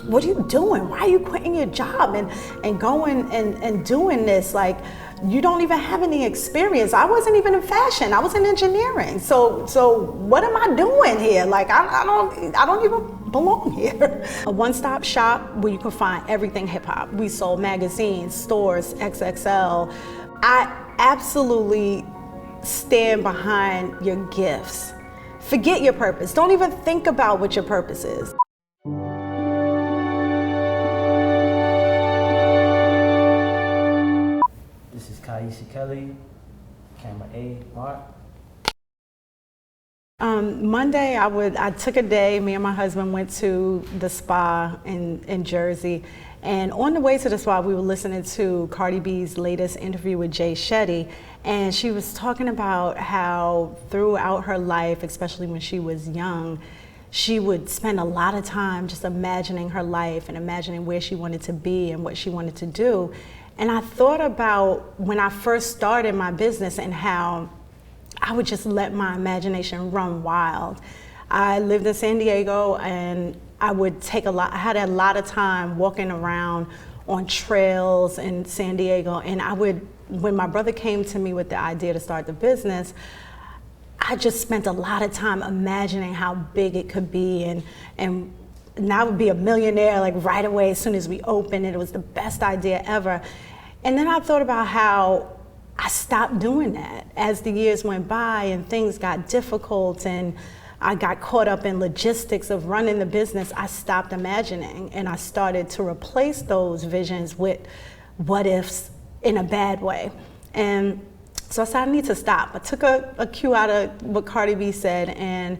what are you doing? Why are you quitting your job and going and doing this? Like, you don't even have any experience. I wasn't even in fashion. I was in engineering. So what am I doing here? Like, I don't even belong here. A one-stop shop where you can find everything hip hop. We sold magazines, stores, XXL. I absolutely stand behind your gifts. Forget your purpose. Don't even think about what your purpose is. This is Kiyesha Kelly, camera A, Mark. Monday, I took a day, me and my husband went to the spa in Jersey. And on the way to the spa, we were listening to Cardi B's latest interview with Jay Shetty. And she was talking about how throughout her life, especially when she was young, she would spend a lot of time just imagining her life and imagining where she wanted to be and what she wanted to do. And I thought about when I first started my business and how I would just let my imagination run wild. I lived in San Diego and I had a lot of time walking around on trails in San Diego, and when my brother came to me with the idea to start the business, I just spent a lot of time imagining how big it could be and I would be a millionaire like right away as soon as we opened it. It was the best idea ever. And then I thought about how I stopped doing that as the years went by and things got difficult and I got caught up in logistics of running the business. I stopped imagining and I started to replace those visions with what ifs in a bad way. And so I said, I need to stop. I took a cue out of what Cardi B said and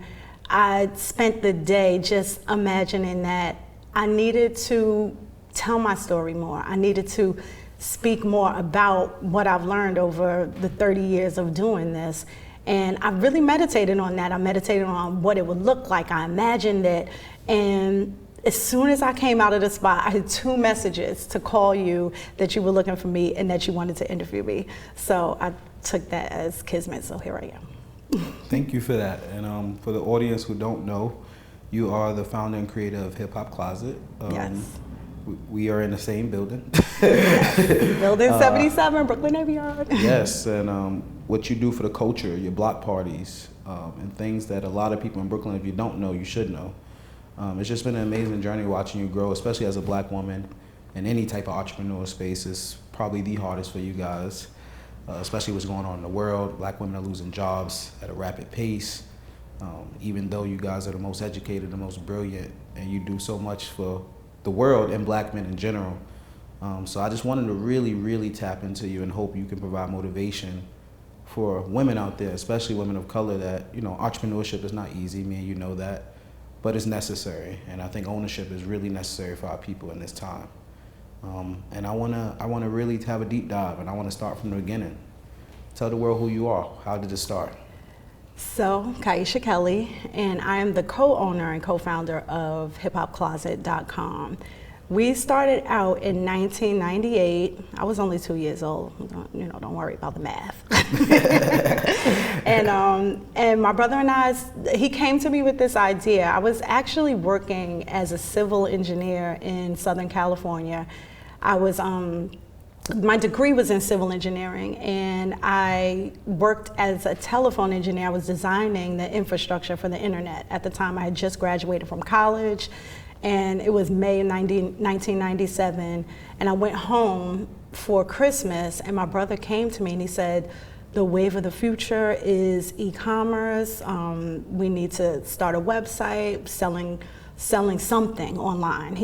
I spent the day just imagining that I needed to tell my story more. I needed to speak more about what I've learned over the 30 years of doing this. And I really meditated on that. I meditated on what it would look like. I imagined it. And as soon as I came out of the spot, I had 2 messages to call you that you were looking for me and that you wanted to interview me. So I took that as kismet, so here I am. Thank you for that. And for the audience who don't know, you are the founder and creator of Hip Hop Closet. Yes. We are in the same building. Building 77, Brooklyn Navy Yard. Yes, and what you do for the culture, your block parties, and things that a lot of people in Brooklyn, if you don't know, you should know. It's just been an amazing journey watching you grow, especially as a black woman in any type of entrepreneurial space. Is probably the hardest for you guys, especially what's going on in the world. Black women are losing jobs at a rapid pace, even though you guys are the most educated, the most brilliant, and you do so much for the world and black men in general. So I just wanted to really, really tap into you and hope you can provide motivation for women out there, especially women of color, that, you know, entrepreneurship is not easy, me and you know that, but it's necessary. And I think ownership is really necessary for our people in this time. And I wanna really have a deep dive, and I wanna start from the beginning. Tell the world who you are. How did it start? So, Kiyesha Kelly, and I am the co-owner and co-founder of hiphopcloset.com. We started out in 1998. I was only 2 years old. Don't worry about the math. And my brother and I, he came to me with this idea. I was actually working as a civil engineer in Southern California. My degree was in civil engineering, and I worked as a telephone engineer. I was designing the infrastructure for the internet. At the time, I had just graduated from college, and it was May of 1997, and I went home for Christmas, and my brother came to me and he said, the wave of the future is e-commerce. We need to start a website selling something online.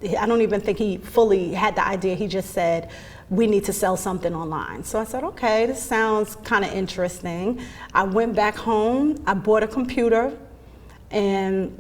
I don't even think he fully had the idea. He just said, we need to sell something online. So I said, okay, this sounds kind of interesting. I went back home, I bought a computer, and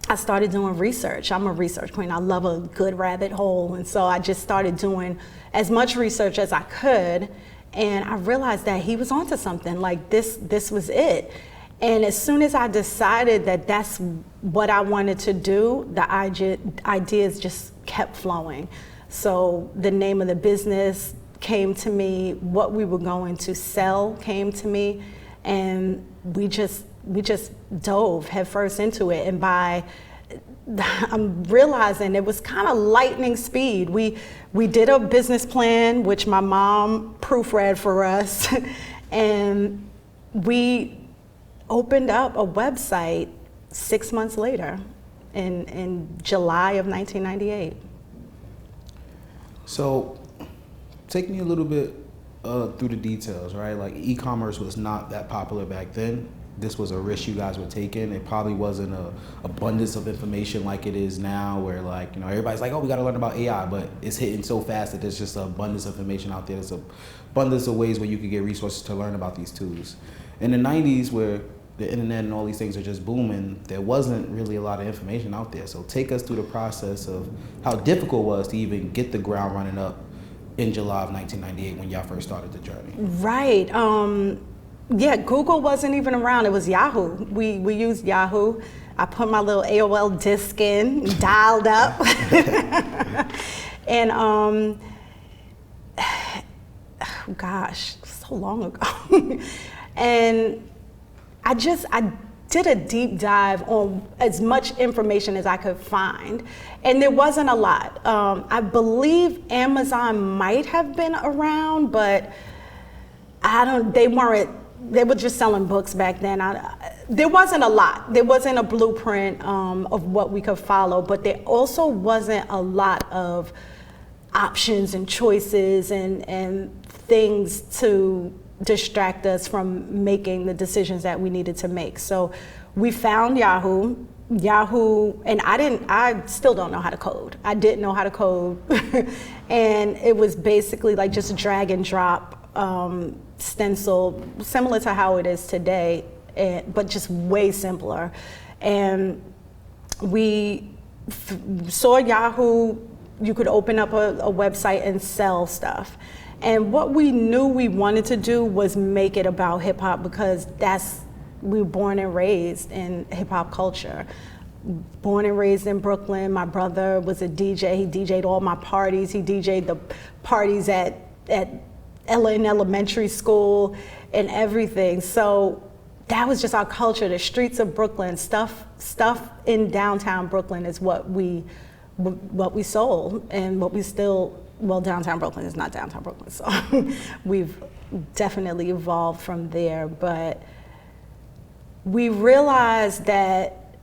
I started doing research. I'm a research queen. I love a good rabbit hole. And so I just started doing as much research as I could. And I realized that he was onto something. Like this was it. And as soon as I decided that that's what I wanted to do, the ideas just kept flowing. So the name of the business came to me, what we were going to sell came to me, and we just dove headfirst into it. And by I'm realizing it was kind of lightning speed. We did a business plan, which my mom proofread for us, and we opened up a website 6 months later in July of 1998. So take me a little bit through the details, right? Like e-commerce was not that popular back then. This was a risk you guys were taking. It probably wasn't a abundance of information like it is now, where like, you know, everybody's like, oh, we got to learn about AI, but it's hitting so fast that there's just an abundance of information out there. There's an abundance of ways where you could get resources to learn about these tools. In the 90s, where the internet and all these things are just booming, there wasn't really a lot of information out there. So take us through the process of how difficult it was to even get the ground running up in July of 1998 when y'all first started the journey. Right. Yeah, Google wasn't even around. It was Yahoo. We used Yahoo. I put my little AOL disc in, dialed up. And gosh, so long ago. And I did a deep dive on as much information as I could find. And there wasn't a lot. I believe Amazon might have been around, but they were just selling books back then. There wasn't a lot. There wasn't a blueprint of what we could follow, but there also wasn't a lot of options and choices and things to distract us from making the decisions that we needed to make. So we found Yahoo, and I still don't know how to code. I didn't know how to code. And it was basically like just drag and drop stencil, similar to how it is today, but just way simpler. And we saw Yahoo, you could open up a website and sell stuff. And what we knew we wanted to do was make it about hip hop, because we were born and raised in hip hop culture. Born and raised in Brooklyn. My brother was a DJ. He DJ'd all my parties. He DJ'd the parties at in elementary school and everything. So that was just our culture. The streets of Brooklyn, stuff in downtown Brooklyn is what we sold, and what we still. Well, downtown Brooklyn is not downtown Brooklyn, so we've definitely evolved from there. But we realized that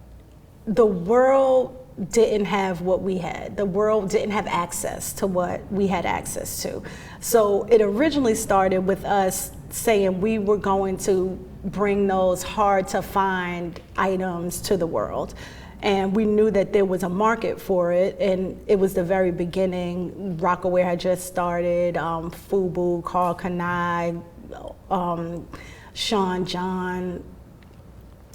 the world didn't have what we had. The world didn't have access to what we had access to. So it originally started with us saying we were going to bring those hard to find items to the world. And we knew that there was a market for it, and it was the very beginning. Rockaware had just started, FUBU, Carl Kanai, Sean John,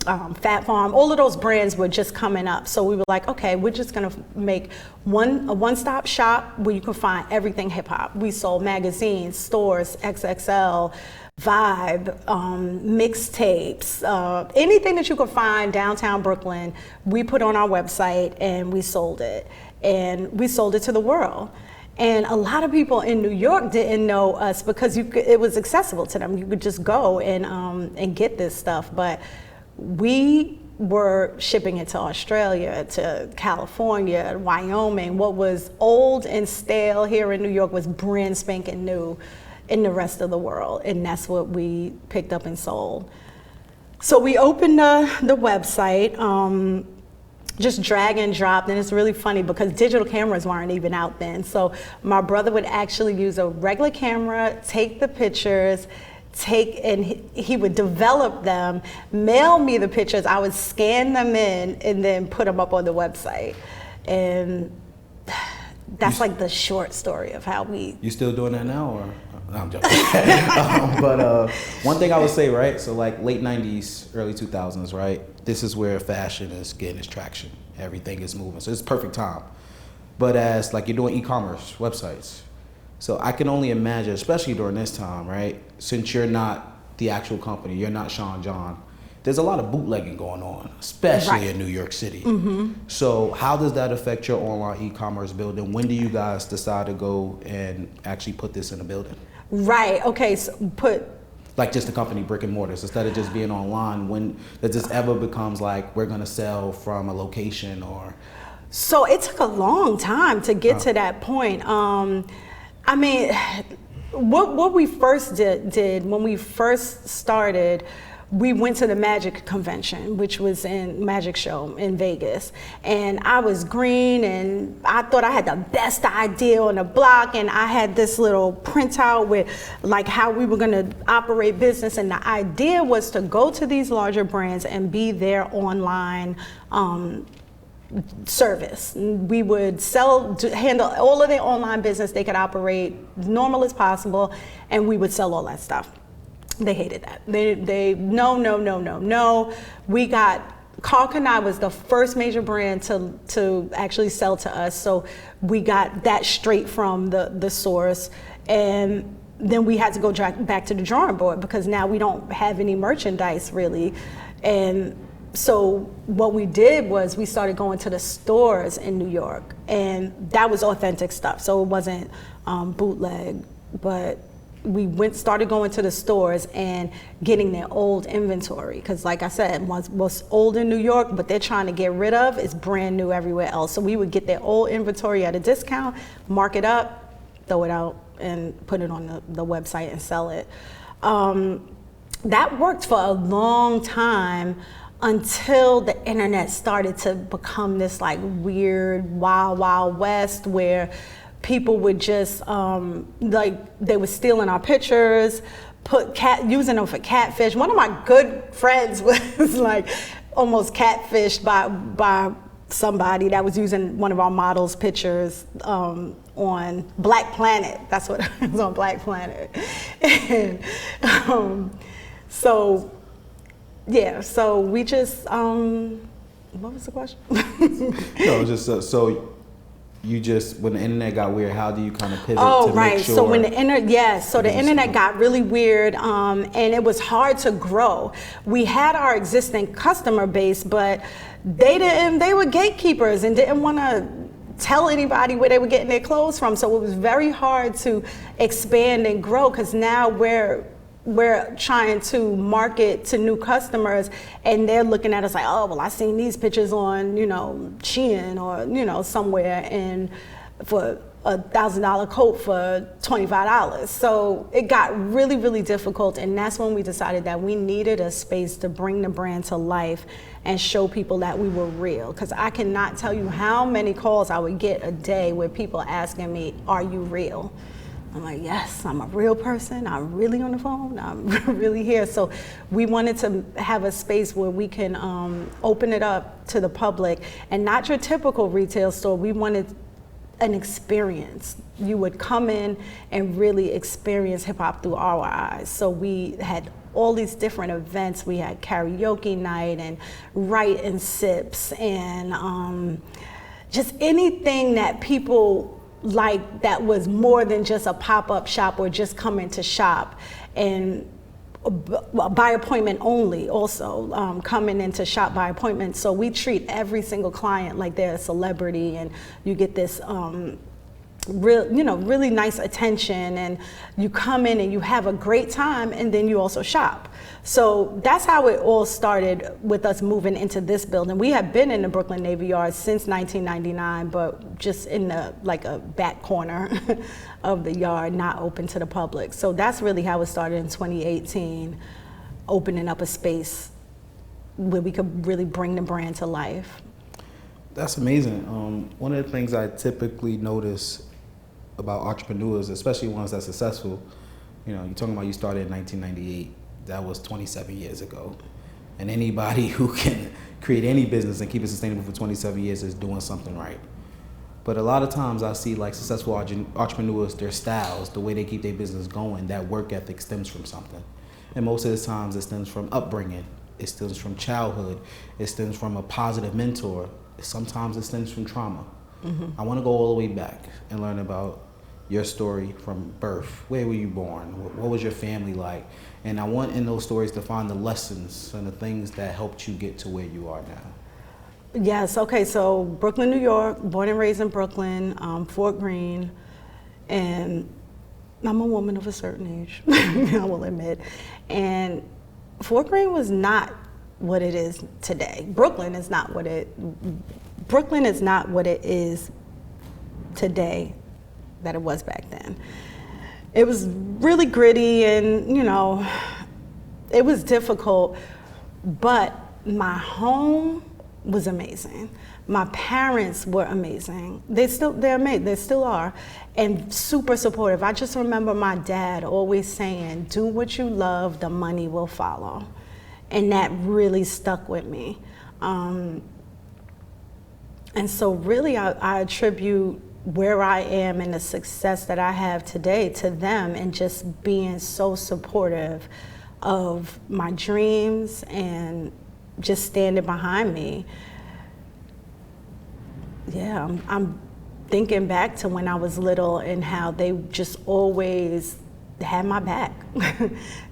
Fat Farm, all of those brands were just coming up. So we were like, okay, we're just gonna make a one-stop shop where you can find everything hip hop. We sold magazines, stores, XXL, Vibe, mixtapes, anything that you could find downtown Brooklyn, we put on our website and we sold it. And we sold it to the world. And a lot of people in New York didn't know us because it was accessible to them. You could just go and get this stuff. But we were shipping it to Australia, to California, Wyoming. What was old and stale here in New York was brand spanking new in the rest of the world, and that's what we picked up and sold. So we opened the website, just drag and drop, and it's really funny because digital cameras weren't even out then. So my brother would actually use a regular camera, take the pictures, and he would develop them, mail me the pictures, I would scan them in, and then put them up on the website. And that's like the short story of how we... You still doing that now, or? No, I'm joking. But one thing I would say, right? So like late 90s, early 2000s, right? This is where fashion is getting its traction. Everything is moving. So it's perfect time. But as like you're doing e-commerce websites, so I can only imagine, especially during this time, right? Since you're not the actual company, you're not Sean John, there's a lot of bootlegging going on, especially in New York City. Mm-hmm. So how does that affect your online e-commerce building? When do you guys decide to go and actually put this in a building? Right, okay, so Like just the company brick and mortars instead of just being online? When does this ever becomes like we're gonna sell from a location or? So it took a long time to get to that point. I mean, what we first did when we first started, we went to the Magic convention, which was in Magic Show in Vegas. And I was green and I thought I had the best idea on the block, and I had this little printout with like how we were gonna operate business. And the idea was to go to these larger brands and be their online service. We would handle all of their online business. They could operate normal as possible, and we would sell all that stuff. They hated that. No. We got, Carl Kanai was the first major brand to actually sell to us. So we got that straight from the source. And then we had to go back to the drawing board because now we don't have any merchandise really. And so what we did was we started going to the stores in New York, and that was authentic stuff. So it wasn't bootleg, but we started going to the stores and getting their old inventory. Because like I said, what's old in New York, but they're trying to get rid of, is brand new everywhere else. So we would get their old inventory at a discount, mark it up, throw it out, and put it on the website and sell it. That worked for a long time until the internet started to become this like weird wild west where people would just like they were stealing our pictures, using them for catfish. One of my good friends was like almost catfished by somebody that was using one of our models' pictures on Black Planet. That's what it was, on Black Planet. And, so we just what was the question? No, just so you just, when the internet got weird, how do you kind of pivot to make sure? So when the internet got really weird, and it was hard to grow. We had our existing customer base, but they were gatekeepers and didn't want to tell anybody where they were getting their clothes from. So it was very hard to expand and grow, because now we're trying to market to new customers, and they're looking at us like, oh, well, I seen these pictures on, Shein or, somewhere, and for $1,000 coat for $25. So it got really, really difficult, and that's when we decided that we needed a space to bring the brand to life and show people that we were real. Because I cannot tell you how many calls I would get a day with people asking me, are you real? I'm like, yes, I'm a real person. I'm really on the phone. I'm really here. So we wanted to have a space where we can open it up to the public, and not your typical retail store. We wanted an experience. You would come in and really experience hip hop through our eyes. So we had all these different events. We had karaoke night and write and sips, and just anything that people like that was more than just a pop-up shop or just coming to shop, and by appointment only also, coming in to shop by appointment. So we treat every single client like they're a celebrity, and you get this really nice attention, and you come in and you have a great time, and then you also shop. So that's how it all started with us moving into this building. We have been in the Brooklyn Navy Yard since 1999, but just in a back corner of the yard, not open to the public. So that's really how it started in 2018, opening up a space where we could really bring the brand to life. That's amazing. One of the things I typically notice about entrepreneurs, especially ones that's successful, you're talking about you started in 1998. That was 27 years ago. And anybody who can create any business and keep it sustainable for 27 years is doing something right. But a lot of times I see like successful entrepreneurs, their styles, the way they keep their business going, that work ethic stems from something. And most of the times it stems from upbringing. It stems from childhood. It stems from a positive mentor. Sometimes it stems from trauma. Mm-hmm. I want to go all the way back and learn about your story from birth. Where were you born? What was your family like? And I want in those stories to find the lessons and the things that helped you get to where you are now. Yes, okay, so Brooklyn, New York, born and raised in Brooklyn, Fort Greene, and I'm a woman of a certain age, I will admit. And Fort Greene was not what it is today. Brooklyn is not what it is today that it was back then. It was really gritty and, it was difficult, but my home was amazing. My parents were amazing. They're amazing, they still are, and super supportive. I just remember my dad always saying, do what you love, the money will follow. And that really stuck with me. And so really I attribute where I am and the success that I have today to them, and just being so supportive of my dreams and just standing behind me. Yeah, I'm thinking back to when I was little and how they just always had my back.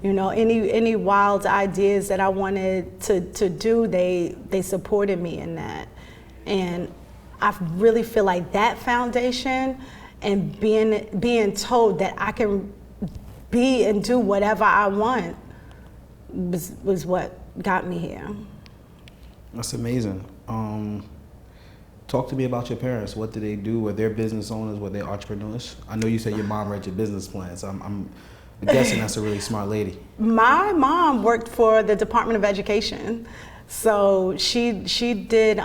Any wild ideas that I wanted to do, they supported me in that. And I really feel like that foundation and being told that I can be and do whatever I want was what got me here. That's amazing. Talk to me about your parents. What did they do? Were they business owners? Were they entrepreneurs? I know you said your mom read your business plans. I'm guessing that's a really smart lady. My mom worked for the Department of Education. So she did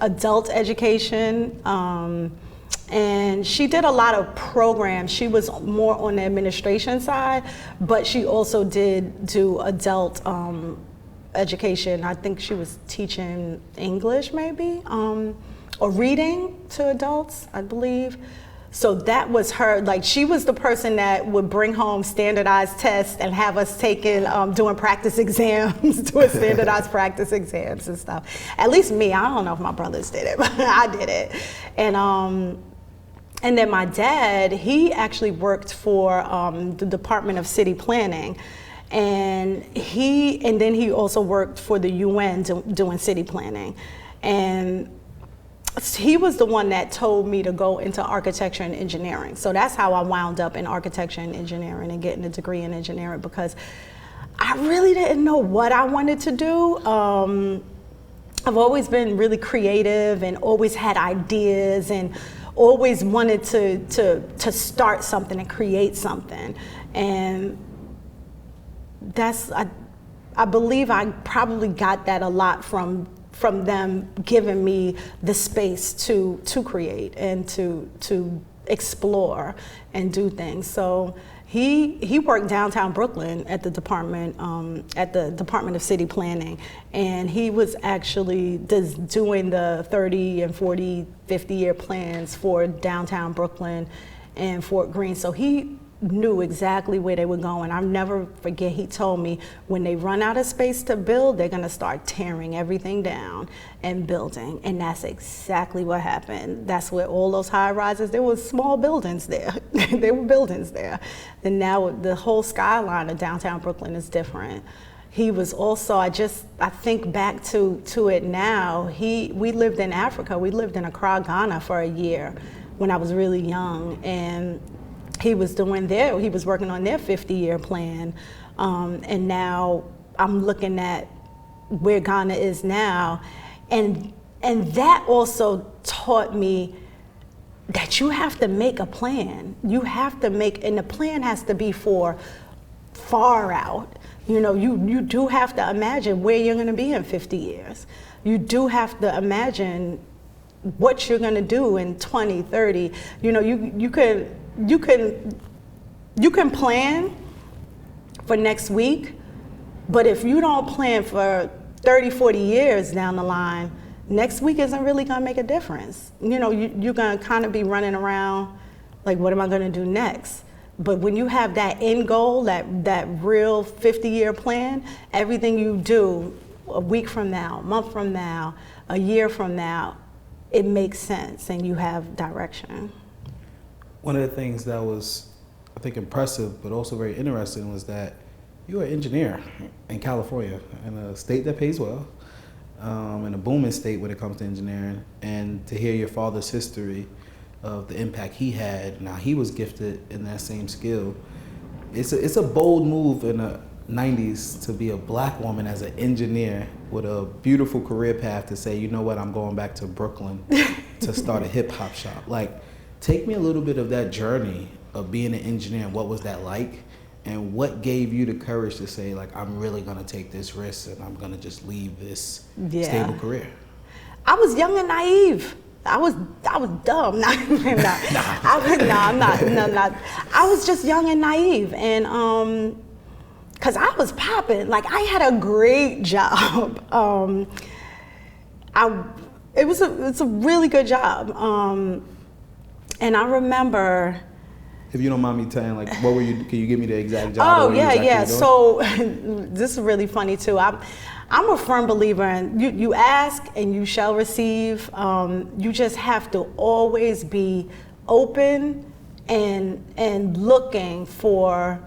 adult education, and she did a lot of programs. She was more on the administration side, but she also did do adult education. I think she was teaching English maybe, or reading to adults, I believe. So that was her, like she was the person that would bring home standardized tests and have us taking, doing practice exams, doing standardized practice exams and stuff. At least me, I don't know if my brothers did it, but I did it. And then my dad, he actually worked for the Department of City Planning. And then he also worked for the UN doing city planning. And he was the one that told me to go into architecture and engineering. So that's how I wound up in architecture and engineering and getting a degree in engineering, because I really didn't know what I wanted to do. I've always been really creative and always had ideas and always wanted to start something and create something. And I believe I probably got that a lot from them giving me the space to create and to explore and do things. So he worked downtown Brooklyn at the Department of City Planning, and he was actually doing the 30 and 40, 50-year plans for downtown Brooklyn and Fort Greene. So he knew exactly where they were going. I'll never forget, he told me when they run out of space to build, they're gonna start tearing everything down and building. And that's exactly what happened. That's where all those high rises, there was small buildings there. There were buildings there. And now the whole skyline of downtown Brooklyn is different. He was also, I think back to it now, we lived in Africa. We lived in Accra, Ghana for a year when I was really young. And he was working on their 50-year plan. And now I'm looking at where Ghana is now. And that also taught me that you have to make a plan. You have to and the plan has to be for far out. You do have to imagine where you're gonna be in 50 years. You do have to imagine what you're gonna do in 20, 30. You can plan for next week, but if you don't plan for 30, 40 years down the line, next week isn't really gonna make a difference. You're gonna kind of be running around like, what am I gonna do next? But when you have that end goal, that real 50-year plan, everything you do a week from now, a month from now, a year from now, it makes sense and you have direction. One of the things that was, I think, impressive but also very interesting was that you're an engineer in California, in a state that pays well, in a booming state when it comes to engineering, and to hear your father's history of the impact he had. Now he was gifted in that same skill. It's a bold move in the 90s to be a black woman as an engineer with a beautiful career path to say, you know what, I'm going back to Brooklyn to start a hip hop shop. Like, take me a little bit of that journey of being an engineer and what was that like? And what gave you the courage to say, like, I'm really gonna take this risk and I'm gonna just leave this stable career? I was young and naive. I was dumb. I was just young and naive, and cause I was popping. Like, I had a great job. It's a really good job. And I remember. If you don't mind me telling, like, what were you? Can you give me the exact job? Oh yeah. So this is really funny too. I'm a firm believer in you ask and you shall receive. You just have to always be open and looking for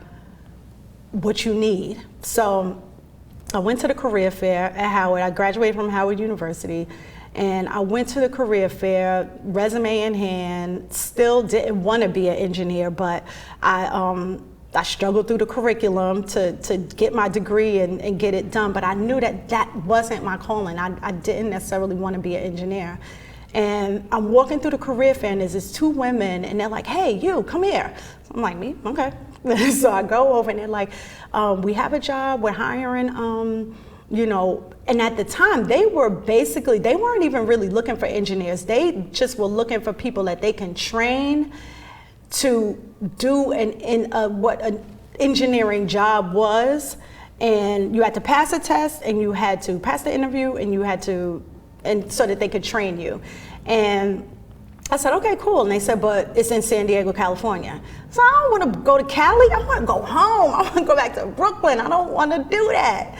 what you need. So I went to the career fair at Howard. I graduated from Howard University. And I went to the career fair, resume in hand, still didn't want to be an engineer, but I struggled through the curriculum to get my degree and get it done, but I knew that wasn't my calling. I didn't necessarily want to be an engineer. And I'm walking through the career fair and there's these two women and they're like, hey, you, come here. So I'm like, me? Okay. So I go over and they're like, we have a job, we're hiring, and at the time they weren't even really looking for engineers. They just were looking for people that they can train to do what an engineering job was. And you had to pass a test and you had to pass the interview and so that they could train you. And I said, okay, cool. And they said, but it's in San Diego, California. So I don't want to go to Cali. I want to go home. I want to go back to Brooklyn. I don't want to do that.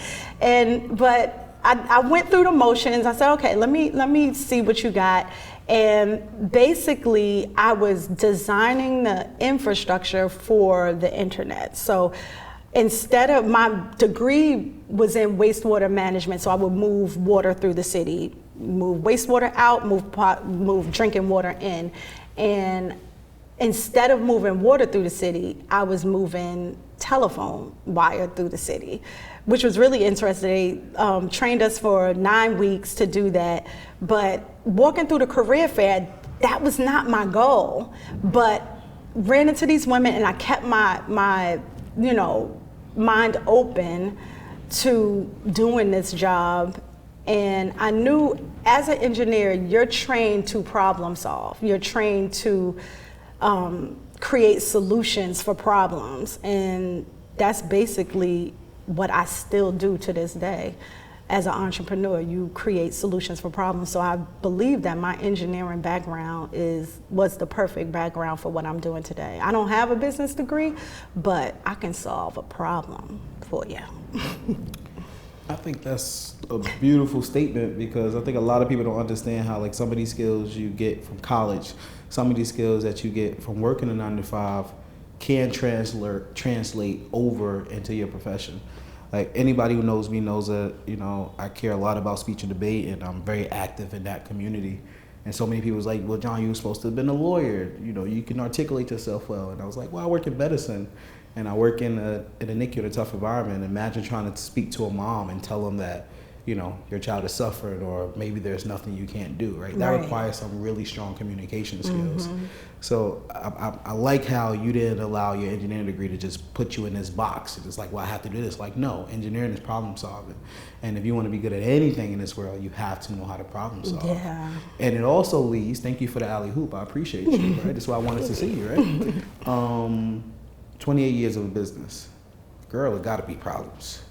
But I went through the motions. I said, okay, let me see what you got. And basically, I was designing the infrastructure for the internet. So instead of, my degree was in wastewater management, so I would move water through the city, move wastewater out, move drinking water in. And instead of moving water through the city, I was moving telephone wire through the city, which was really interesting. They trained us for 9 weeks to do that. But walking through the career fair, that was not my goal. But ran into these women and I kept my mind open to doing this job. And I knew as an engineer, you're trained to problem solve. You're trained to create solutions for problems. And that's basically what I still do to this day. As an entrepreneur, you create solutions for problems. So I believe that my engineering background was the perfect background for what I'm doing today. I don't have a business degree, but I can solve a problem for you. I think that's a beautiful statement, because I think a lot of people don't understand how, like, some of these skills you get from college, some of these skills that you get from working a 9 to 5 can translate over into your profession. Like, anybody who knows me knows that, I care a lot about speech and debate, and I'm very active in that community. And so many people was like, well, John, you were supposed to have been a lawyer. You can articulate yourself well. And I was like, well, I work in medicine, and I work in a NICU in a tough environment. Imagine trying to speak to a mom and tell them that, your child is suffering, or maybe there's nothing you can't do, right? That requires some really strong communication skills. Mm-hmm. So I like how you didn't allow your engineering degree to just put you in this box. It's like, well, I have to do this. Like, no, engineering is problem solving. And if you want to be good at anything in this world, you have to know how to problem solve. Yeah. And it also leads, thank you for the alley hoop, I appreciate you, right? That's why I wanted to see you, right? 28 years of a business. Girl, it gotta be problems.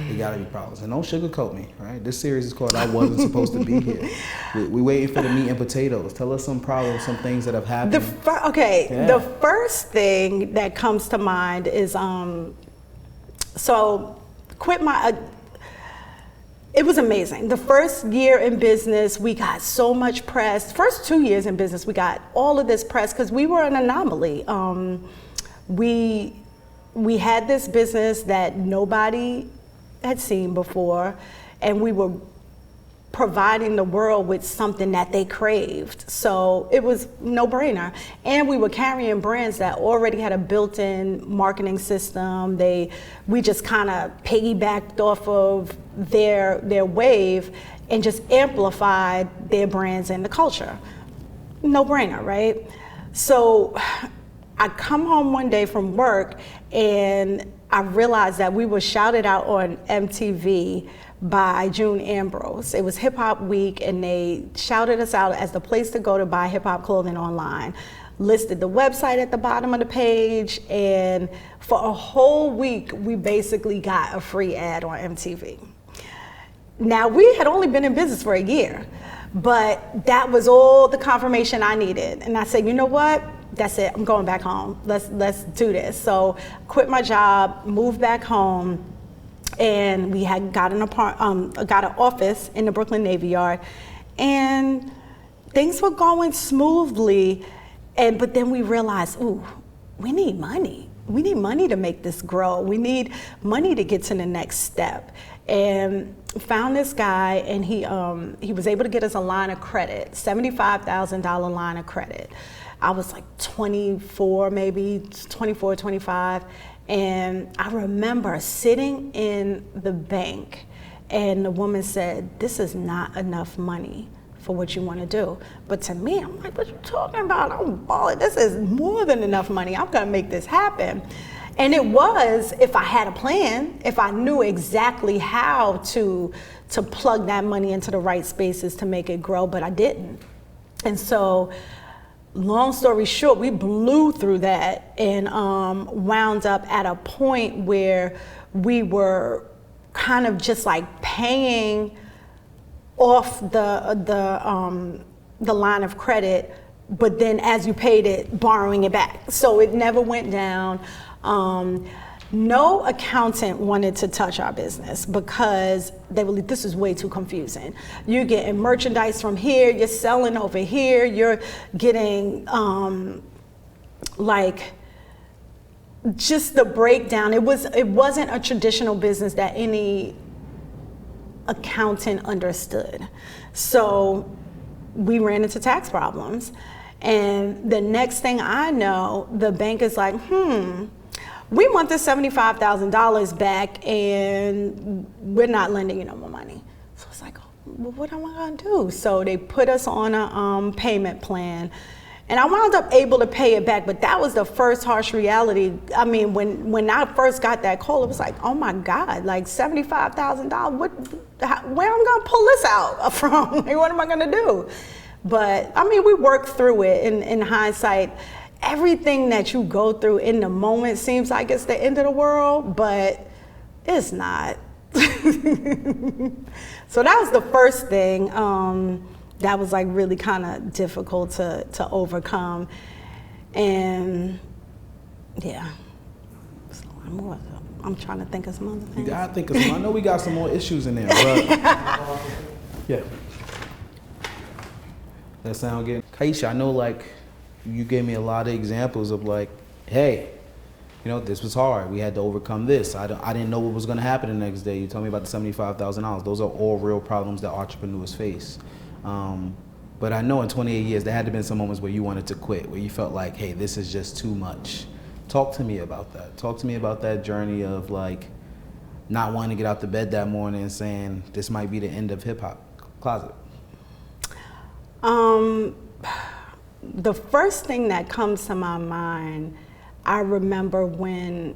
It gotta be problems. And don't sugarcoat me, right? This series is called I Wasn't Supposed to Be Here. We waiting for the meat and potatoes. Tell us some problems, some things that have happened. The first thing that comes to mind is, it was amazing. The first year in business, we got so much press. First 2 years in business, we got all of this press because we were an anomaly. We had this business that nobody had seen before, and we were providing the world with something that they craved. So it was no brainer. And we were carrying brands that already had a built-in marketing system. We just kind of piggybacked off of their wave and just amplified their brands and the culture. No brainer, right? So I come home one day from work and I realized that we were shouted out on MTV by June Ambrose. It was Hip Hop Week and they shouted us out as the place to go to buy hip hop clothing online. Listed the website at the bottom of the page, and for a whole week we basically got a free ad on MTV. Now, we had only been in business for a year, but that was all the confirmation I needed. And I said, you know what? That's it, I'm going back home. Let's do this. So quit my job, moved back home, and we had got an office in the Brooklyn Navy Yard, and things were going smoothly. But then we realized, ooh, we need money. We need money to make this grow. We need money to get to the next step. And found this guy, and he was able to get us a line of credit, $75,000 line of credit. I was like 24, maybe 24, 25. And I remember sitting in the bank and the woman said, this is not enough money for what you want to do. But to me, I'm like, what you talking about? I'm balling. This is more than enough money. I'm going to make this happen. And it was, if I had a plan, if I knew exactly how to plug that money into the right spaces to make it grow, but I didn't. And so, long story short, we blew through that and wound up at a point where we were kind of just like paying off the line of credit, but then as you paid it, borrowing it back. So it never went down. No accountant wanted to touch our business because they were like, this is way too confusing. You're getting merchandise from here, you're selling over here, you're getting like just the breakdown. It wasn't a traditional business that any accountant understood. So we ran into tax problems. And the next thing I know, the bank is like, we want this $75,000 back and we're not lending you no more money. So it's like, well, what am I gonna do? So they put us on a payment plan, and I wound up able to pay it back, but that was the first harsh reality. I mean, when I first got that call, it was like, oh my God, like $75,000, where am I gonna pull this out from? Like, what am I gonna do? But I mean, we worked through it. In hindsight, everything that you go through in the moment seems like it's the end of the world, but it's not. So that was the first thing that was like really kind of difficult to overcome. And yeah, so I'm trying to think of some other things. You gotta think of some. I know we got some more issues in there, but yeah. That sound good? Kiyesha, I know like you gave me a lot of examples of like, hey, you know, this was hard. We had to overcome this. I didn't know what was going to happen the next day. You told me about the $75,000. Those are all real problems that entrepreneurs face. But I know in 28 years, there had to have been some moments where you wanted to quit, where you felt like, hey, this is just too much. Talk to me about that. Talk to me about that journey of like not wanting to get out the bed that morning and saying, this might be the end of hip hop closet. The first thing that comes to my mind, I remember when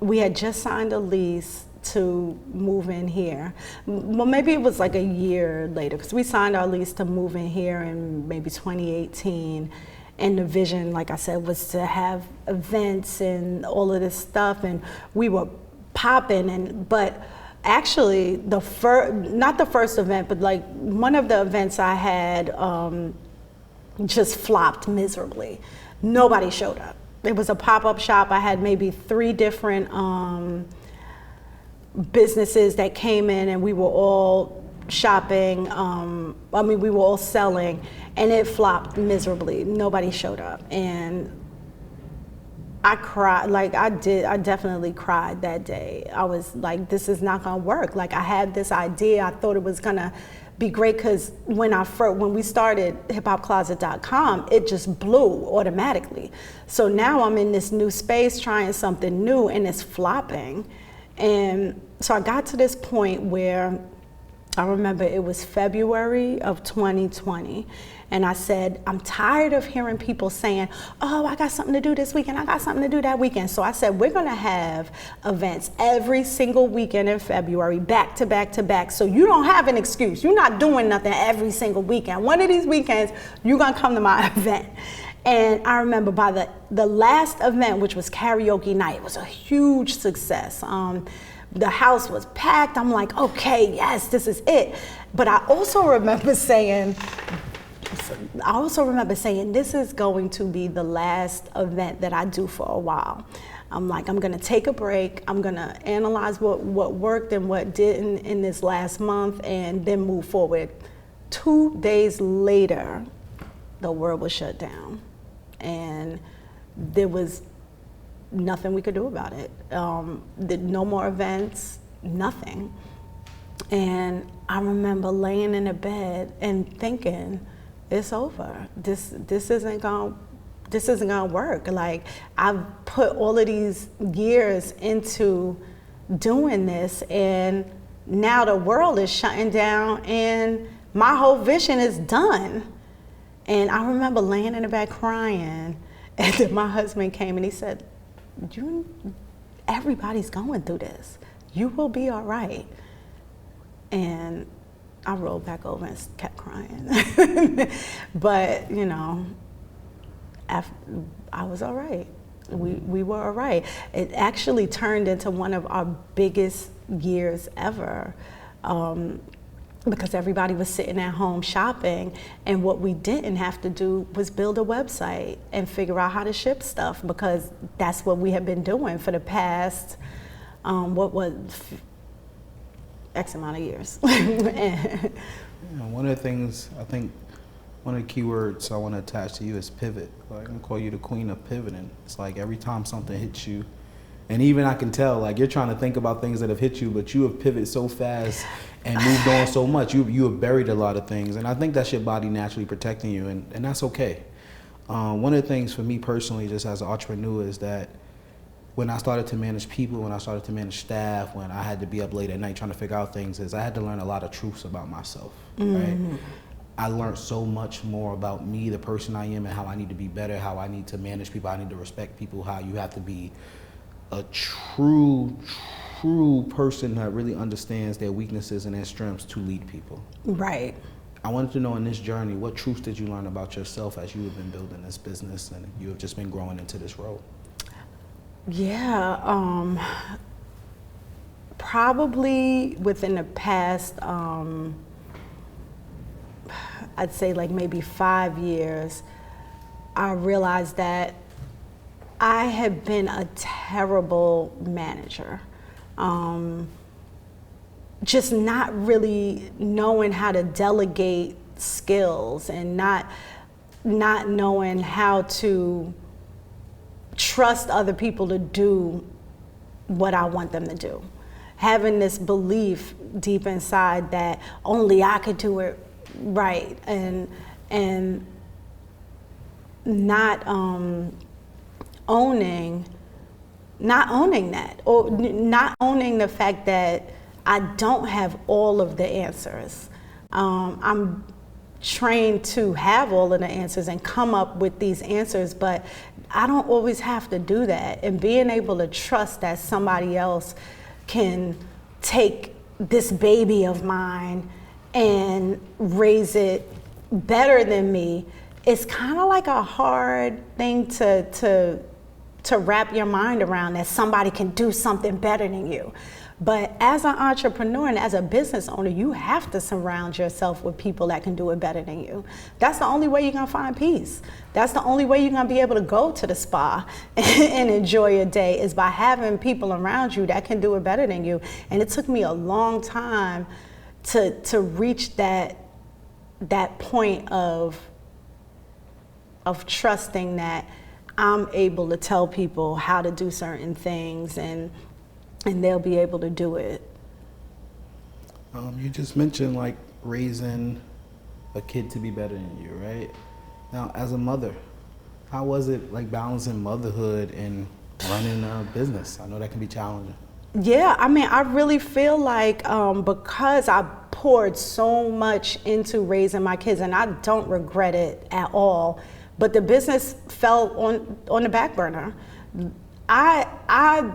we had just signed a lease to move in here. Well, maybe it was like a year later, because we signed our lease to move in here in maybe 2018. And the vision, like I said, was to have events and all of this stuff, and we were popping. But actually, not the first event, but like one of the events I had just flopped miserably. Nobody showed up. It was a pop-up shop. I had maybe 3 different businesses that came in, and we were all shopping. We were all selling, and it flopped miserably. Nobody showed up, and I cried. Like I definitely cried that day. I was like, this is not gonna work. Like I had this idea. I thought it was gonna be great because when we started hiphopcloset.com, it just blew automatically. So now I'm in this new space trying something new and it's flopping. And so I got to this point where I remember it was February of 2020. And I said, I'm tired of hearing people saying, oh, I got something to do this weekend, I got something to do that weekend. So I said, we're gonna have events every single weekend in February, back to back to back. So you don't have an excuse. You're not doing nothing every single weekend. One of these weekends, you're gonna come to my event. And I remember by the last event, which was karaoke night, it was a huge success. The house was packed. I'm like, okay, yes, this is it. But I also remember saying, this is going to be the last event that I do for a while. I'm like, I'm gonna take a break. I'm gonna analyze what worked and what didn't in this last month and then move forward. 2 days later, the world was shut down and there was nothing we could do about it. No more events, nothing. And I remember laying in the bed and thinking, it's over. This isn't gonna work. Like, I've put all of these years into doing this and now the world is shutting down and my whole vision is done. And I remember laying in the bed crying and then my husband came and he said, everybody's going through this. You will be all right. And I rolled back over and kept crying. But, you know, I was all right. We were all right. It actually turned into one of our biggest years ever. Because everybody was sitting at home shopping, and what we didn't have to do was build a website and figure out how to ship stuff, because that's what we had been doing for the past, X amount of years. One of the things, I think, one of the key words I want to attach to you is pivot. Like, I'm gonna call you the queen of pivoting. It's like every time something hits you, and even I can tell, like, you're trying to think about things that have hit you, but you have pivoted so fast and moved on so much. You have buried a lot of things, and I think that's your body naturally protecting you, and that's okay. One of the things for me personally, just as an entrepreneur, is that when I started to manage people, when I started to manage staff, when I had to be up late at night trying to figure out things, is I had to learn a lot of truths about myself, right? I learned so much more about me, the person I am, and how I need to be better, how I need to manage people, how I need to respect people, how you have to be a true person that really understands their weaknesses and their strengths to lead people. Right. I wanted to know, in this journey, what truths did you learn about yourself as you have been building this business and you have just been growing into this role? Yeah, probably within the past, I'd say like maybe 5 years, I realized that I had been a terrible manager. Just not really knowing how to delegate skills and not knowing how to trust other people to do what I want them to do. Having this belief deep inside that only I could do it right, and not owning that, or not owning the fact that I don't have all of the answers. I'm trained to have all of the answers and come up with these answers, but I don't always have to do that. And being able to trust that somebody else can take this baby of mine and raise it better than me, it's kind of like a hard thing to wrap your mind around, that somebody can do something better than you. But as an entrepreneur and as a business owner, you have to surround yourself with people that can do it better than you. That's the only way you're gonna find peace. That's the only way you're gonna be able to go to the spa and enjoy a day, is by having people around you that can do it better than you. And it took me a long time to reach that point of trusting that I'm able to tell people how to do certain things, and they'll be able to do it. You just mentioned, like, raising a kid to be better than you, right? Now, as a mother, how was it like balancing motherhood and running a business? I know that can be challenging. Yeah, I mean, I really feel like because I poured so much into raising my kids, and I don't regret it at all, but the business fell on the back burner. I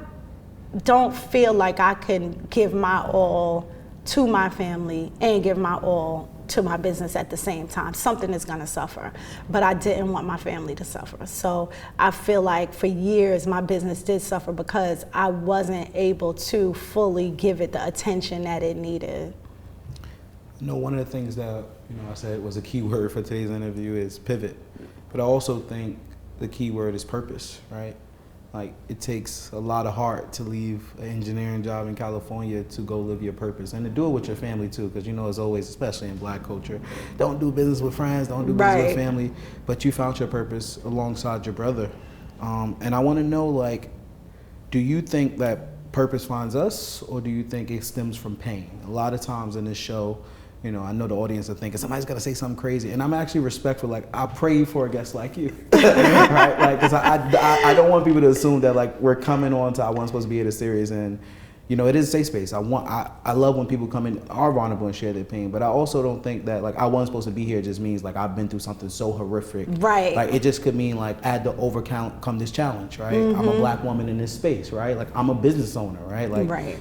don't feel like I can give my all to my family and give my all to my business at the same time. Something is gonna suffer, but I didn't want my family to suffer. So I feel like for years my business did suffer because I wasn't able to fully give it the attention that it needed. You know, one of the things that, I said was a key word for today's interview is pivot, but I also think the key word is purpose, right? Like, it takes a lot of heart to leave an engineering job in California to go live your purpose and to do it with your family too, because as always, especially in Black culture, don't do business with friends, don't do business with family, but you found your purpose alongside your brother. And I want to know, like, do you think that purpose finds us, or do you think it stems from pain? A lot of times in this show, I know the audience are thinking somebody's got to say something crazy, and I'm actually respectful. Like, I pray for a guest like you, right? Like, because I don't want people to assume that like we're coming on to I wasn't supposed to be at a series, and it is a safe space. I love when people come in, are vulnerable and share their pain, but I also don't think that like I wasn't supposed to be here just means like I've been through something so horrific. Right. Like, it just could mean like I had to overcome this challenge, right? Mm-hmm. I'm a Black woman in this space, right? Like, I'm a business owner, right? Like,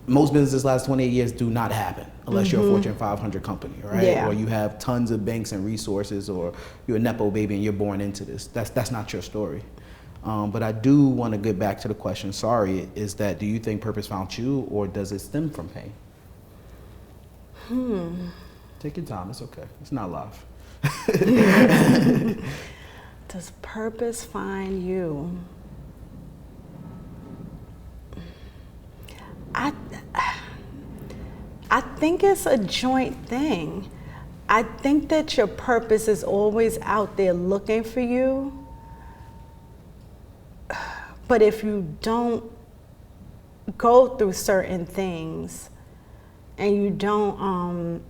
most businesses last 28 years do not happen unless you're a Fortune 500 company, right? Yeah. Or you have tons of banks and resources, or you're a Nepo baby and you're born into this. That's not your story. But I do want to get back to the question, is that do you think purpose found you, or does it stem from pain? Take your time, it's okay. It's not live. Does purpose find you? I think it's a joint thing. I think that your purpose is always out there looking for you. But if you don't go through certain things and you don't,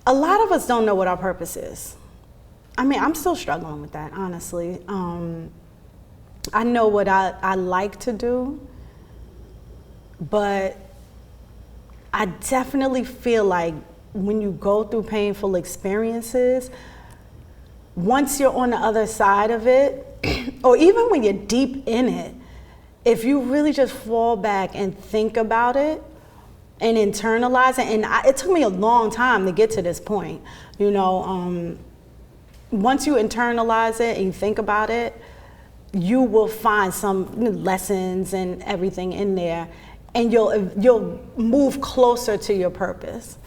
a lot of us don't know what our purpose is. I mean, I'm still struggling with that, honestly. I know what I like to do, but I definitely feel like when you go through painful experiences, once you're on the other side of it, or even when you're deep in it, if you really just fall back and think about it and internalize it, and it took me a long time to get to this point, once you internalize it and you think about it, you will find some lessons and everything in there, and you'll move closer to your purpose.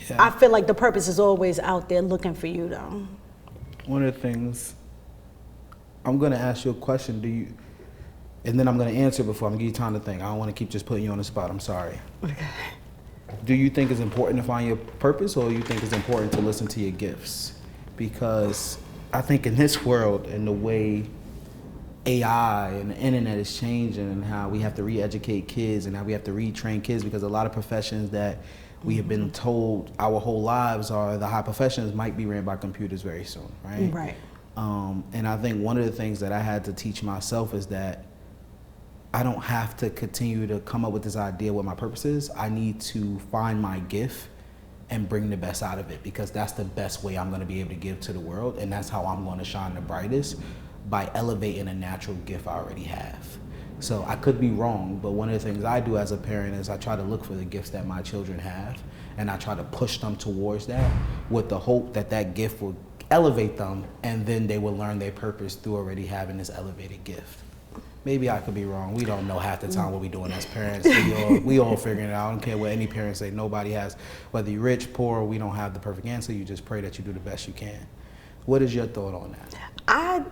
Yeah. I feel like the purpose is always out there looking for you, though. One of the things, I'm going to ask you a question, and then I'm going to answer before I'm going to give you time to think. I don't want to keep just putting you on the spot, I'm sorry. Okay. Do you think it's important to find your purpose, or you think it's important to listen to your gifts? Because I think in this world, and the way AI and the internet is changing, and how we have to re-educate kids and how we have to retrain kids, because a lot of professions that we have been told our whole lives are the high professions might be ran by computers very soon, right? Right. And I think one of the things that I had to teach myself is that I don't have to continue to come up with this idea what my purpose is. I need to find my gift and bring the best out of it, because that's the best way I'm going to be able to give to the world, and that's how I'm going to shine the brightest, by elevating a natural gift I already have. So I could be wrong, but one of the things I do as a parent is I try to look for the gifts that my children have, and I try to push them towards that with the hope that that gift will elevate them, and then they will learn their purpose through already having this elevated gift. Maybe I could be wrong. We don't know half the time what we're doing as parents. We all figuring it out. I don't care what any parents say. Nobody has, whether you're rich, poor, we don't have the perfect answer. You just pray that you do the best you can. What is your thought on that? I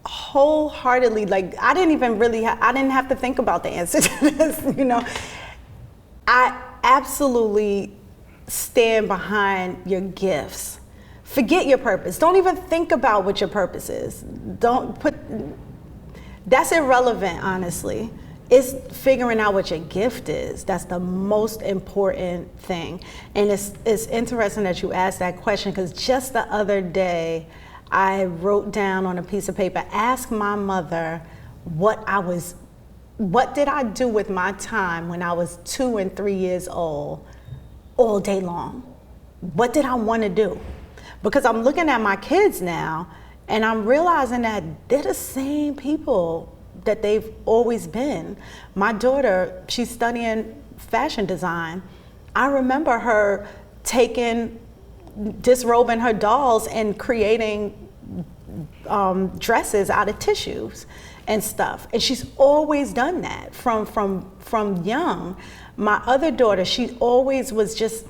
wholeheartedly, I didn't have to think about the answer to this, I absolutely stand behind your gifts. Forget your purpose. Don't even think about what your purpose is. That's irrelevant, honestly. it's figuring out what your gift is. That's the most important thing. And it's interesting that you asked that question, because just the other day, I wrote down on a piece of paper, ask my mother what did I do with my time when I was 2 and 3 years old all day long? What did I want to do? Because I'm looking at my kids now, and I'm realizing that they're the same people that they've always been. My daughter, she's studying fashion design. I remember her disrobing her dolls and creating dresses out of tissues and stuff. And she's always done that from young. My other daughter, she always was just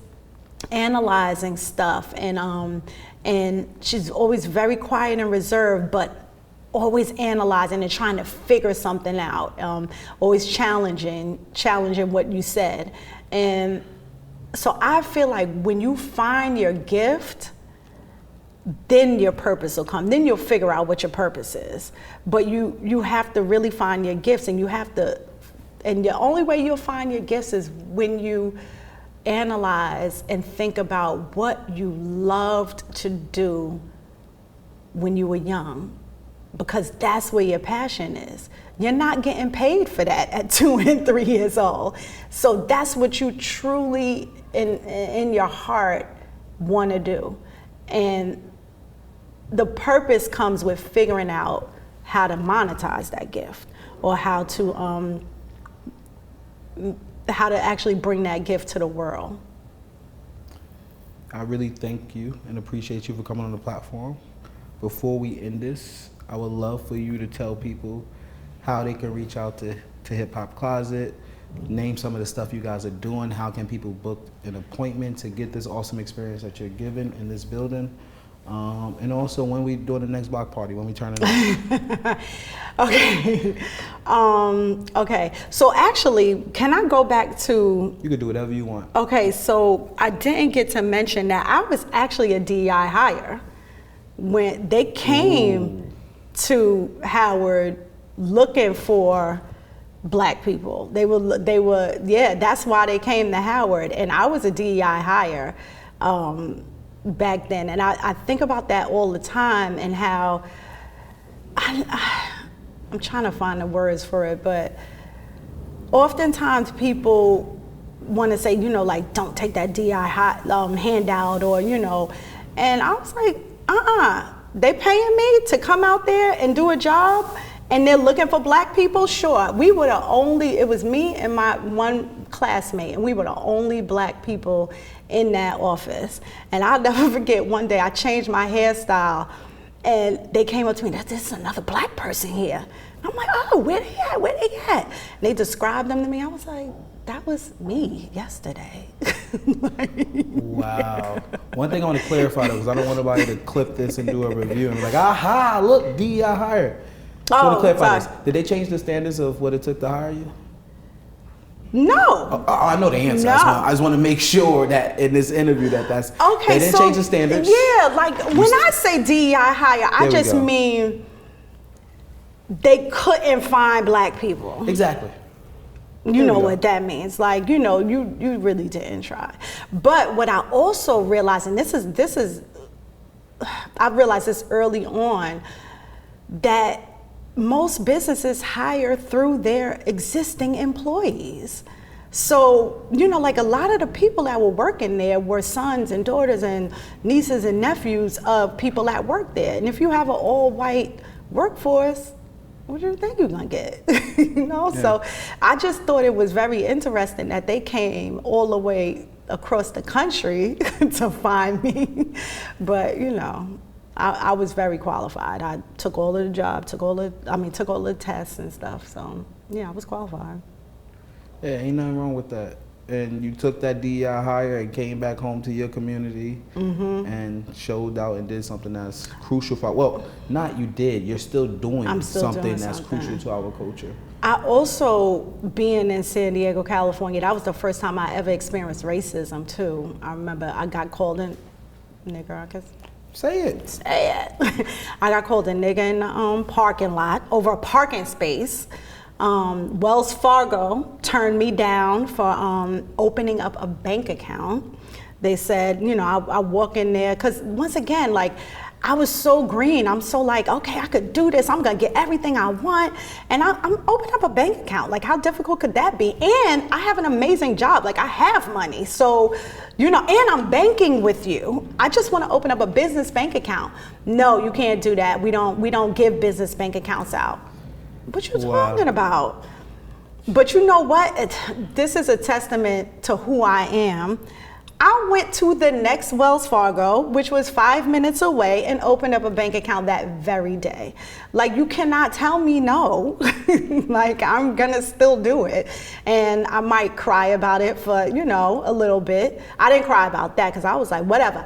analyzing stuff, and she's always very quiet and reserved, but always analyzing and trying to figure something out, always challenging what you said. And so I feel like when you find your gift, then your purpose will come. Then you'll figure out what your purpose is. But you have to really find your gifts, and the only way you'll find your gifts is when you analyze and think about what you loved to do when you were young, because that's where your passion is. You're not getting paid for that at 2 and 3 years old. So that's what you truly in your heart want to do. And the purpose comes with figuring out how to monetize that gift, or how to actually bring that gift to the world. I really thank you and appreciate you for coming on the platform. Before we end this, I would love for you to tell people how they can reach out to Hip Hop Closet, name some of the stuff you guys are doing, how can people book an appointment to get this awesome experience that you're giving in this building, and also when we do the next block party, when we turn it on. Okay. Okay. So actually, can I go back to? You can do whatever you want. Okay. So I didn't get to mention that I was actually a DEI hire when they came to Howard looking for Black people. They were, yeah, that's why they came to Howard. And I was a DEI hire back then. And I think about that all the time, and how I'm trying to find the words for it, but oftentimes people want to say, like, don't take that DEI handout, or, and I was like, they paying me to come out there and do a job, and they're looking for Black people? Sure. We were it was me and my one classmate, and we were the only Black people in that office. And I'll never forget, one day I changed my hairstyle, and they came up to me, there's another Black person here. I'm like, oh, where they at? And they described them to me. I was like, that was me yesterday. Wow. One thing I want to clarify, though, because I don't want nobody to clip this and do a review and be like, aha, look, DEI hire. I want to clarify this. Did they change the standards of what it took to hire you? No. I know the answer. No. I just want to make sure that in this interview that's okay. They didn't change the standards. Yeah, like when I say DEI hire, I just mean they couldn't find Black people. Exactly. You know what that means. Like, you really didn't try. But what I also realized, and this is I realized this early on, that most businesses hire through their existing employees. So, like a lot of the people that were working there were sons and daughters and nieces and nephews of people that work there. And if you have an all-white workforce, what do you think you're gonna get? Yeah. So I just thought it was very interesting that they came all the way across the country to find me. But I was very qualified. I took all of the job, took all the tests and stuff. So yeah, I was qualified. Yeah, ain't nothing wrong with that. And you took that DEI hire and came back home to your community and showed out and did something that's crucial for, you're still doing something that's crucial to our culture. I also, being in San Diego, California, that was the first time I ever experienced racism too. I remember I got called a nigger, I guess. Say it. I got called a nigger in the parking lot over a parking space. Wells Fargo turned me down for opening up a bank account. They said, you know, I walk in there, because once again, like, I was so green. I'm so like, okay, I could do this. I'm gonna get everything I want. And I'm opening up a bank account. Like, how difficult could that be? And I have an amazing job. Like, I have money. So, you know, and I'm banking with you. I just wanna open up a business bank account. No, you can't do that. We don't give business bank accounts out. What you talking about? But you know what? This is a testament to who I am. I went to the next Wells Fargo, which was 5 minutes away, and opened up a bank account that very day. Like, you cannot tell me no. Like, I'm gonna still do it. And I might cry about it for, you know, a little bit. I didn't cry about that, because I was like, whatever.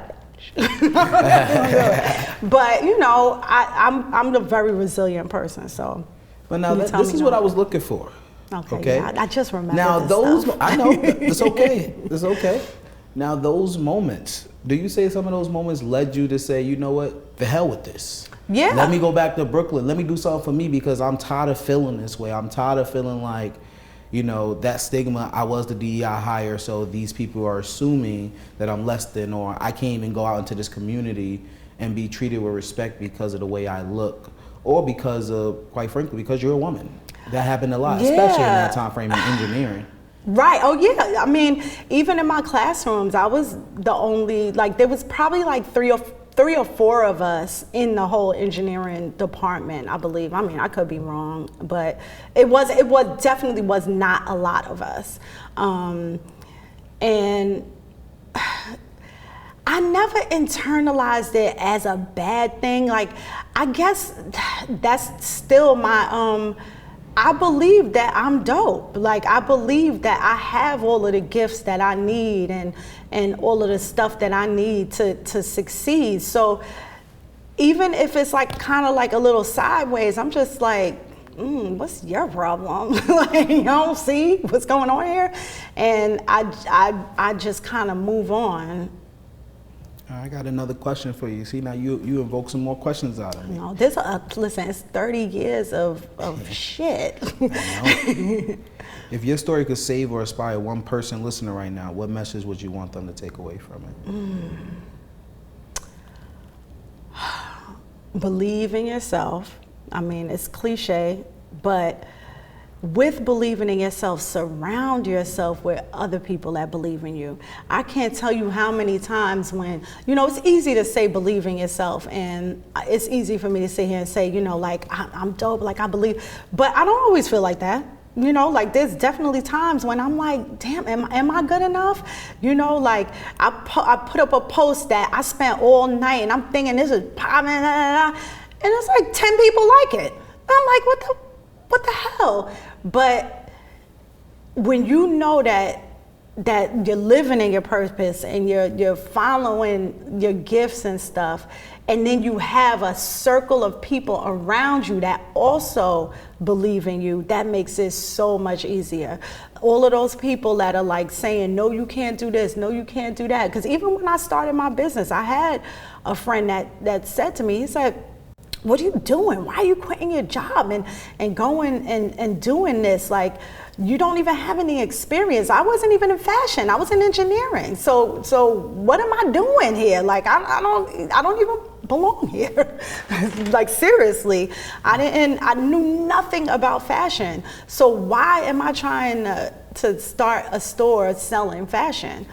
But, you know, I'm a very resilient person, so. But now, this is what I was looking for. Okay? Yeah, I just remember now this those stuff. I know it's okay. It's okay. Now, those moments, do you say some of those moments led you to say, you know what, the hell with this? Yeah. Let me go back to Brooklyn. Let me do something for me, because I'm tired of feeling this way. I'm tired of feeling like, you know, that stigma, I was the DEI hire, so these people are assuming that I'm less than, or I can't even go out into this community and be treated with respect because of the way I look, or because of, quite frankly, because you're a woman. That happened a lot, especially in that time frame in engineering. Right. Oh, yeah. I mean, even in my classrooms, I was the only, like, there was probably like three or four of us in the whole engineering department, I believe. I mean, I could be wrong, but it definitely was not a lot of us. And I never internalized it as a bad thing. Like, I guess that's still my, I believe that I'm dope. Like, I believe that I have all of the gifts that I need and all of the stuff that I need to succeed. So even if it's like kind of like a little sideways, I'm just like, what's your problem? Like, you don't see what's going on here? And I just kind of move on. I got another question for you. See, now you invoke some more questions out of me. No, listen, it's 30 years of shit. If your story could save or inspire one person listening right now, what message would you want them to take away from it? Believe in yourself. I mean, it's cliche, but with believing in yourself, surround yourself with other people that believe in you. I can't tell you how many times when, you know, it's easy to say believe in yourself, and it's easy for me to sit here and say, you know, like, I'm dope, like, I believe, but I don't always feel like that. You know, like, there's definitely times when I'm like, damn, am I good enough? You know, like, I put up a post that I spent all night and I'm thinking this is popping, and it's like 10 people like it. I'm like, what the hell? But when you know that you're living in your purpose and you're following your gifts and stuff, and then you have a circle of people around you that also believe in you, that makes it so much easier. All of those people that are like saying, no, you can't do this, no, you can't do that. Because even when I started my business, I had a friend that said to me, he said, what are you doing? Why are you quitting your job and going and doing this? Like, you don't even have any experience. I wasn't even in fashion. I was in engineering. So what am I doing here? Like, I don't even belong here. Like, seriously, I knew nothing about fashion. So why am I trying to start a store selling fashion?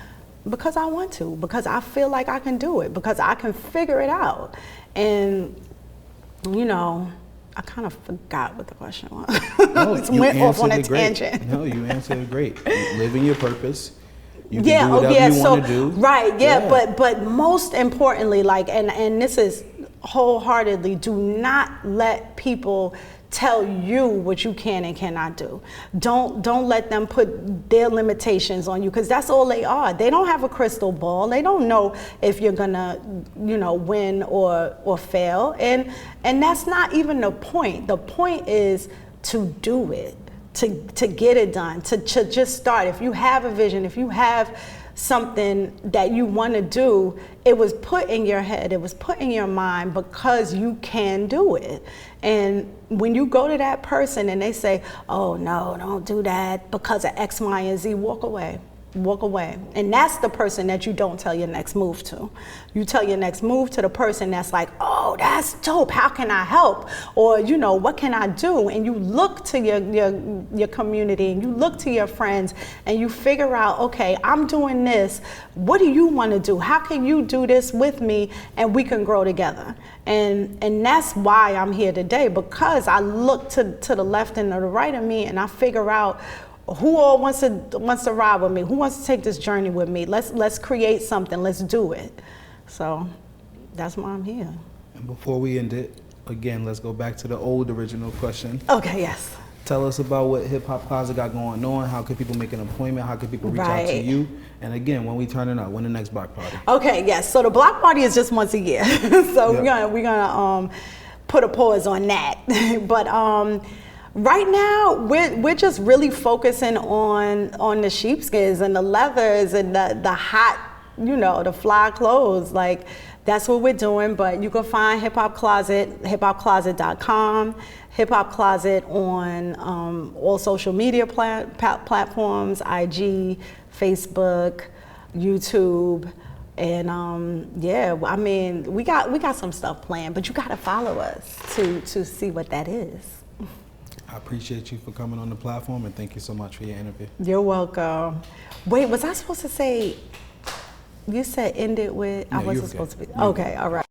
Because I want to, because I feel like I can do it, because I can figure it out. And you know, I kind of forgot what the question was. No, Just went off on a tangent. No, you answered it great. Living your purpose. You can Yeah, do whatever you want to do. Right, yeah. But most importantly, like, and this is wholeheartedly, do not let people tell you what you can and cannot do. Don't let them put their limitations on you, because that's all they are. They don't have a crystal ball. They don't know if you're gonna, you know, win or fail. And that's not even the point. The point is to do it, to get it done, to just start. If you have a vision, if you have something that you want to do, it was put in your head, it was put in your mind because you can do it. And when you go to that person and they say, oh no, don't do that because of X, Y, and Z, walk away. Walk away. And that's the person that you don't tell your next move to. You tell your next move to the person that's like, oh, that's dope, how can I help? Or, you know, what can I do? And you look to your community and you look to your friends and you figure out, okay, I'm doing this. What do you want to do? How can you do this with me and we can grow together? And that's why I'm here today, because I look to the left and to the right of me and I figure out who all wants to ride with me? Who wants to take this journey with me? Let's create something. Let's do it. So that's why I'm here. And before we end it, again, let's go back to the old original question. Okay, yes. Tell us about what Hip Hop Closet got going on. How can people make an appointment? How can people reach out to you? And again, when we turning up, when the next block party? Okay, yes. So the block party is just once a year. So yep. we're gonna put a pause on that. But right now, we're just really focusing on the sheepskins and the leathers and the hot, you know, the fly clothes. Like, that's what we're doing. But you can find Hip Hop Closet, hiphopcloset.com, Hip Hop Closet on all social media platforms, IG, Facebook, YouTube. And yeah, I mean, we got some stuff planned, but you got to follow us to see what that is. I appreciate you for coming on the platform, and thank you so much for your interview. You're welcome. Wait, was I supposed to say, you said end it with, No, I wasn't supposed to be, okay, all right.